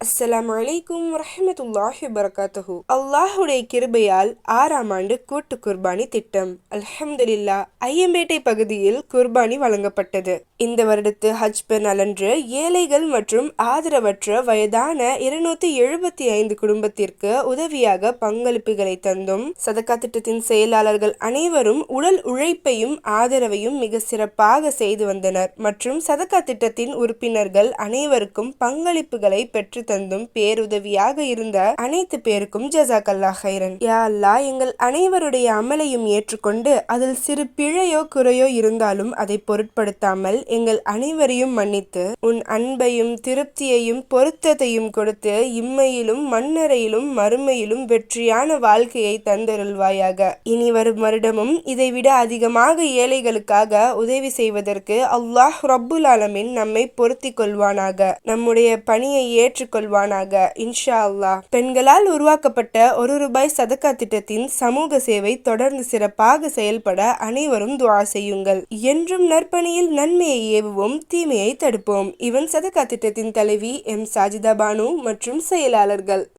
அஸ்ஸலாமு அலைக்கும் வரஹ்மத்துல்லாஹி வபரகாத்துஹு. அல்லாஹுடைய கிருபையால் 6ஆம் ஆண்டு கூட்டு குர்பானி திட்டம். அல்ஹம்துலில்லாஹ். ஐயம்பேட்டை பகுதியில் குர்பானி வழங்கப்பட்டது. இந்த வருடத்து ஹஜ் பெருநாளன்று ஏழைகள் மற்றும் ஆதரவற்ற வயதான 275 குடும்பத்திற்கு உதவியாக பங்களிப்புகளை தந்தும் சதக்கா திட்டத்தின் செயலாளர்கள் அனைவரும் உடல் உழைப்பையும் ஆதரவையும் மிக சிறப்பாக செய்து வந்தனர். மற்றும் சதக்கா திட்டத்தின் உறுப்பினர்கள் அனைவருக்கும் பங்களிப்புகளை பெற்று தந்தும் பேருதவியாக இருந்த அனைத்து பேருக்கும் ஜஸாக்கல்லாஹ் ஹைரன். யா அல்லாஹ், எங்கள் அனைவருடைய அமலையும் ஏற்றுக்கொண்டு அதில் சிறு பிழையோ குறையோ இருந்தாலும் அதை பொருட்படுத்தாமல் எங்கள் அனைவரையும் மன்னித்து உன் அன்பையும் திருப்தியையும் பொருத்தத்தையும் கொடுத்து இம்மையிலும் மண்ணறையிலும் மறுமையிலும் வெற்றியான வாழ்க்கையை தந்தருள்வாயாக. இனி வரும் வருடமும் இதைவிட அதிகமாக ஏழைகளுக்காக உதவி செய்வதற்கு அல்லாஹ் ரப்புல் ஆலமீன் நம்மை பொருத்தி கொள்வானாக. நம்முடைய பணியை ஏற்றுக்கொள்வானாக இன்ஷா அல்லாஹ். பெண்களால் உருவாக்கப்பட்ட ₹1 சதக்கா திட்டத்தின் சமூக சேவை தொடர்ந்து சிறப்பாக செயல்பட அனைவரும் துஆ செய்யுங்கள். என்றும் நற்பணியில் நன்மையை ஏவுவோம், தீமையை தடுப்போம். இவன் சதக்கா திட்டத்தின் தலைவி எம் சாஜிதா பானு மற்றும் செயலாளர்கள்.